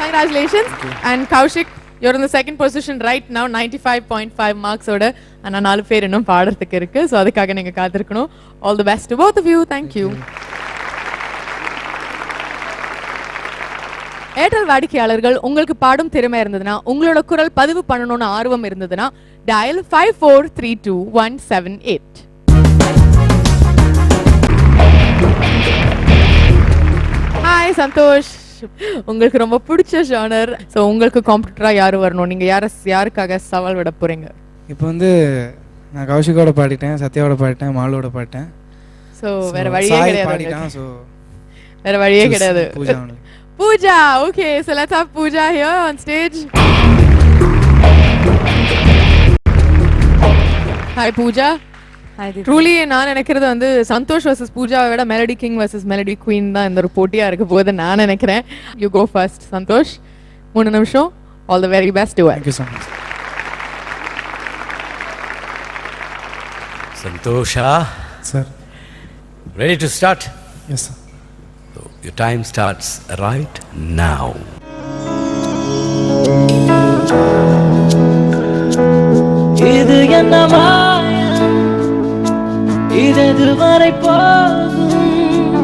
Congratulations. And Kaushik, you're in the second position right now, 95.5 marks oda. And 4 பேர் இன்னும் பாடுறதுக்கு இருக்கு. So அதுக்காக நீங்க காத்திருக்கணும். All the best to both of you. Thank you. Airtel வாடிக்கையாளர்கள் உங்களுக்கு பாடும் திறமை இருந்ததுன்னா உங்களோட குரல் பதிவு பண்ணணும்னு ஆர்வம் இருந்ததுன்னா டயல் 5432 178. ஹாய் சந்தோஷ், உங்களுக்கு ரொம்ப பிடிச்ச ஜானர். ஸோ உங்களுக்கு காம்படிட்டரா யாரு வரணும்? நீங்க யாருக்காக சவால் விட போறீங்க? இப்போ நான் கௌஷிகோட பாடிட்டேன், சத்யாவோட பாடிட்டேன், மாலோட பாடிட்டேன். ஸோ வேற வழியே கிடையாது. ஸோ வேற வழியே கிடையாது. Pooja. Okay, so let's have Pooja here on stage. Hi Pooja. Hi Didi. Truly நான் நினைக்கிறது சந்தோஷ் vs பூஜாவை விட melody king vs melody queen தான் இந்த ஒரு போட்டியா இருக்க போகுது நான் நினைக்கிறேன். You go first Santhosh. 3 நிமிஷம். All the very best to you. Thank you so much. Santosha. Sir. Ready to start? Yes sir. So, your time starts right now. இது என்ன மாயம், இது வரை போகும்,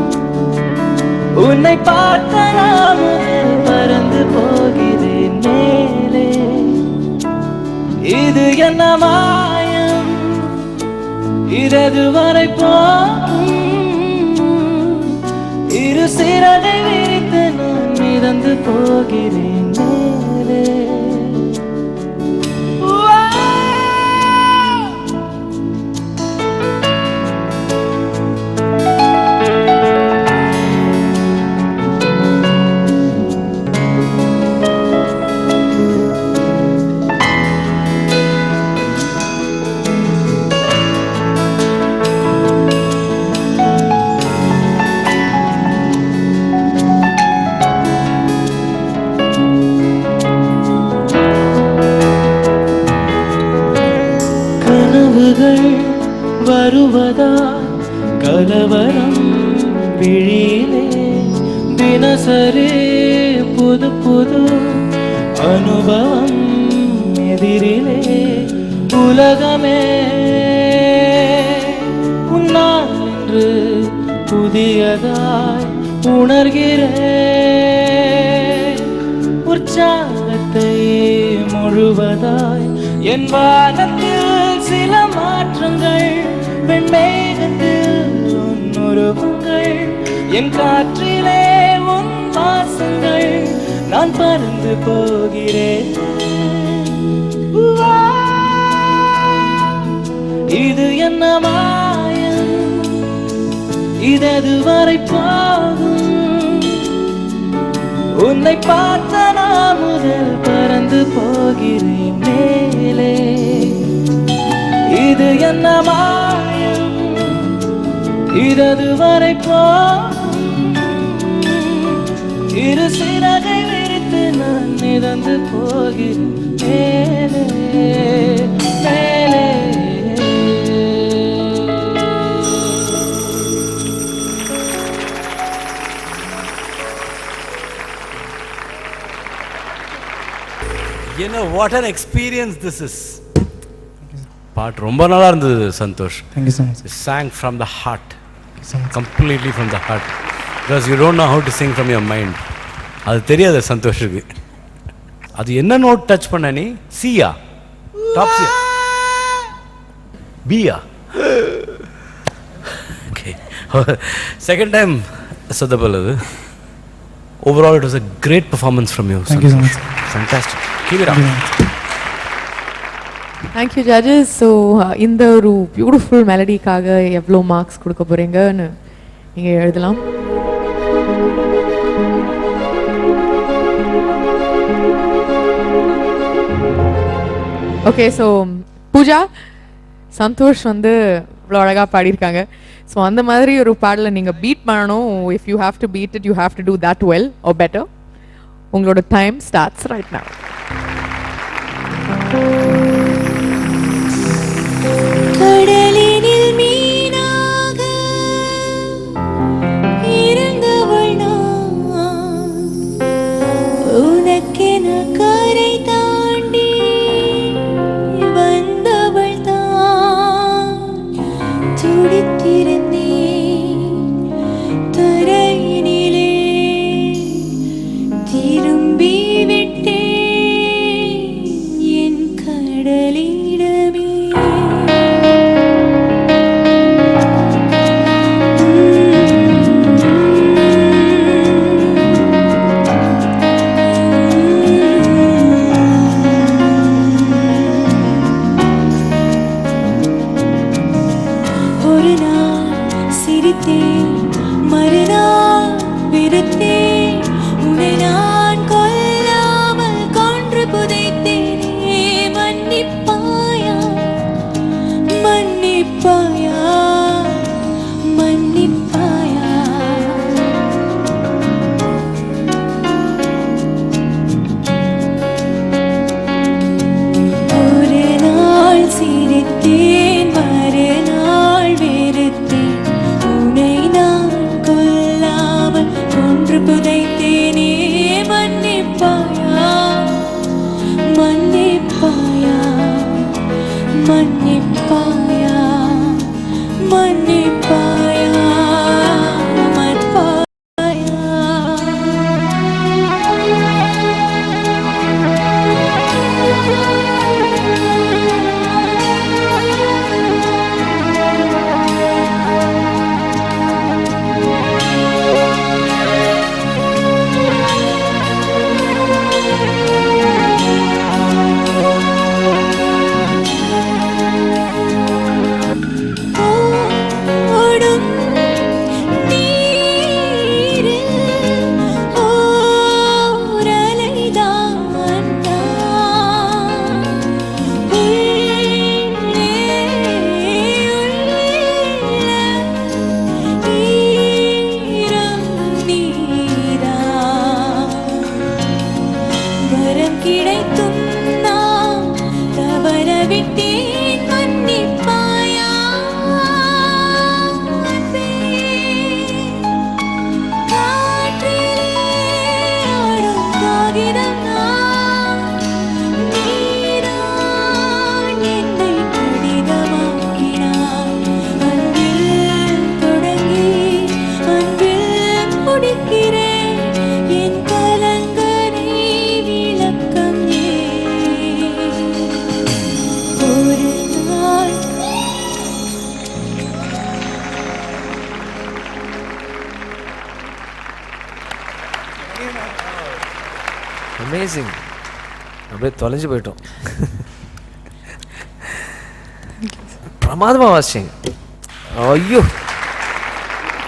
உன்னை பார்த்த நாமே பறந்து போகிறேன் மேலே. இது என்ன மாயம், இது வரை போகும், இரு சிறகை விரித்து நான் மிதந்து போகிறேன் மேலே. வருவதா கலவரம் விழியிலே, தினசரி புது புது அனுபவம் எதிரிலே. உலகமே உன்னால் என்று புதியதாய் உணர்கிறேன். உற்சாகத்தை முழுவதாய் என் வானத்தில் சில மாற்றங்கள், வெண்மேகத்தில் உன் உருவங்கள், என் காற்றிலே உன் வாசங்கள், நான் பறந்து போகிறேன். இது என்ன மாயம், இது வரை போகும், உன்னை பார்த்த நான் முதல் பறந்து போகிறேன் மேலே. இது என்ன மாயம், இது வரை போகும், இரு சிறகை விரித்து நான் மிதந்து போகிறேன் மேலே மேலே. You know what an experience this is. பாட்டு ரொம்ப நல்லா இருந்தது Santhosh. Thank you so much. You sang from the heart. So much. Completely from the heart. Because you don't know how to sing from your mind. அது தெரியாது சந்தோஷுக்கு. அது என்ன note touch பண்ண நீ? சியா? டாப் சியா? பியா? Okay. Second time சதபல் அது. Overall it was a great performance from you. Thank you so much. Fantastic. Keep it up. Thank you judges. So இந்த ஒரு beautiful மெலடிக்காக எவ்வளோ மார்க்ஸ் கொடுக்க போறீங்கன்னு நீங்க எழுதலாம். ஓகே, ஸோ பூஜா, சந்தோஷ் இவ்வளோ அழகாக பாடியிருக்காங்க. ஸோ அந்த மாதிரி ஒரு பாடலை நீங்கள் பீட் பண்ணணும். If you have to beat it, you have to do that well or better. உங்களோட டைம் ஸ்டார்ட்ஸ் ரைட் நவ். கடலினில் மீனாக இருந்தவள் நான், உன்னை வரம் கிடைத்தும் நான் தவற விட்டேன் மன்னிப்பாயா அன்பே. காற்றிலே ஆடும் காகிதம் நான், நீதான் என்னை கடிதமாக்கினாய். அன்பில் தொடங்கி அன்பில் முடிக்கிறேன், என் கலங்கரை விளக்கம் ஏன்? ஒரு நாள் அமேசிங். அப்படியே தொலைஞ்சு போயிட்டோம். பிரமாதமாக வாசிச்சிங்க. ஐயோ,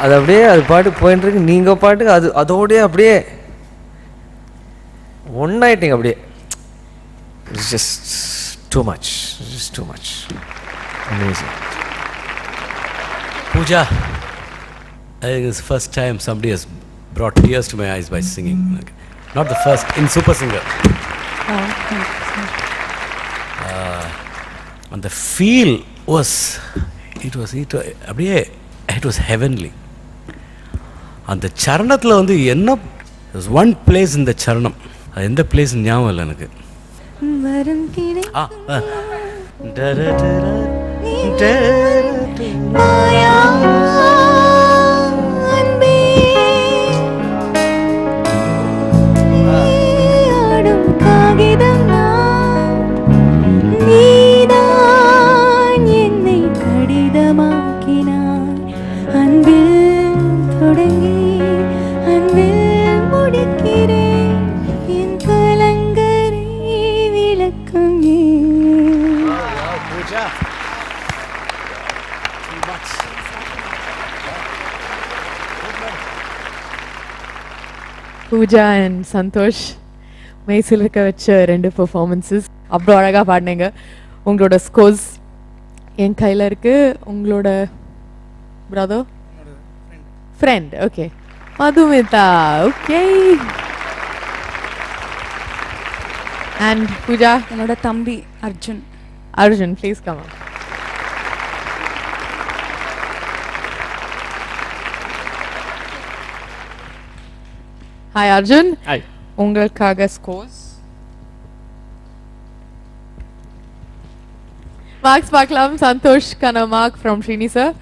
அது அப்படியே அது பாட்டுக்கு போயிட்டு இருக்கு. நீங்கள் பாட்டுக்கு அதோடய அப்படியே ஒன்றாயிட்டீங்க. அப்படியே it's just too much, just too much. Amazing. Pooja, I think it's the first time somebody has brought tears to my eyes by singing. Like, not the first, in Super Singer. And the feel was, it was heavenly. அந்த சரணத்தில் வந்து என்ன, one place இந்த சரணம், அது எந்த place ஞாபகம் இல்லை எனக்கு. வரம் கிடை மாயா அன்பே. ஆடும் காகிதம் நான், நீதான் என்னை கடிதமாக்கினாய். அன்பில் தொடங்கி அன்பில் முடிக்கிறேன், என் கலங்கரை விளக்கம் ஏன்? பூஜா அண்ட் சந்தோஷ் மெய்சில் இருக்க வச்ச 2 பெர்ஃபார்மன்ஸஸ் அவ்வளோ அழகாக பாடினீங்க. உங்களோட ஸ்கோர்ஸ் என் கையில் இருக்கு. உங்களோட brother friend okay Madhumitha okay and Pooja என்னோட தம்பி Arjun. Arjun please come on. Hi Arjun. Hi. உங்களுக்காக ஸ்கோர்ஸ் மார்க்ஸ் பார்க்கலாம். சந்தோஷ்கான mark from Srini sir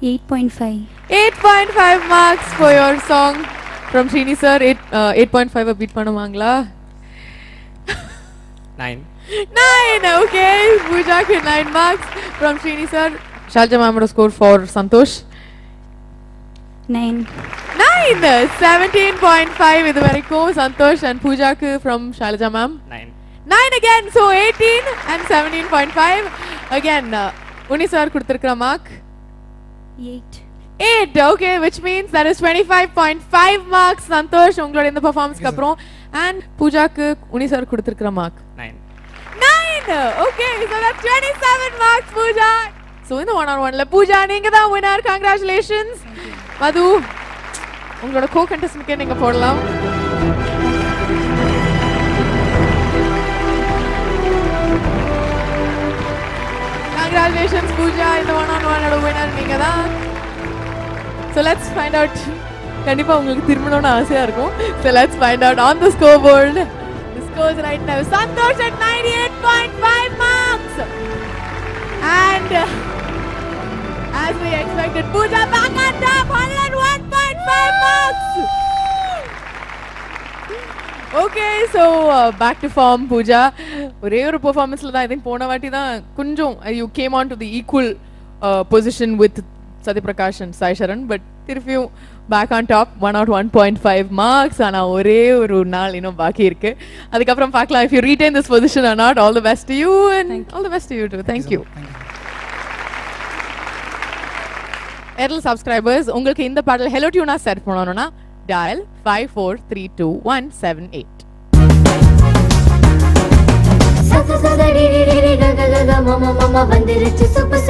8.5. 8.5 marks for your song from Srini sir. 8.5 beat பண்ணுவாங்களா? 9. 9 okay. Pooja ku 9 marks from Srini sir. Shalja ma'am score for Santosh 9. 17.5 இது வரைக்கும் Santosh and Pooja ku from Shalja ma'am 9. 9 again, so 18 and 17.5 again. Uni sir கொடுத்திருக்கிற mark 8 okay, which means that is 25.5 marks. Santosh உங்களோட இந்த பெர்ஃபார்மன்ஸ்க்கு அப்புறம் and Pooja க்கு Uni sir கொடுத்திருக்கிற mark 9. okay, so that's 27 marks Pooja. So இந்த 1-on-1ல Pooja நீங்க தான் winner. Congratulations. மது உங்களோட கோ கண்டெஸ்டன்ட்க்கு நீங்க போடலாம். Congratulations Pooja, இந்த 1-on-1 ஓட winner நீங்க தான். So let's find out. கண்டிப்பா உங்களுக்கு திரும்பணும்னு ஆசையா இருக்கும். So let's find out on the scoreboard. The scores right now. Santosh at 98.5 marks. And as we expected, Pooja back on top, 101.5 marks. Okay, so back to form Pooja. ஒரே ஒரு பெர்ஃபார்மன்ஸ்ல தான் I think போன வாட்டி தான் கொஞ்சம் you came on to the equal position with Satyaprakash and Sai Sharan, but திருப்பியும் back on top 101.5 marks. ஆனா ஒரே ஒரு நாள் இன்னும் பாக்கி இருக்கு. அதுக்கப்புறம் பார்க்கலாம் if you retain this position or not. All the best to you and all the best to you too. Thank you. Airtel subscribers, உங்களுக்கு இந்த பாடல் Hello Tune செட் பண்ணனும்னா dial 54321778. சக சக டி டி டி டி க க க மம மம வந்துருச்சு சூப்பர்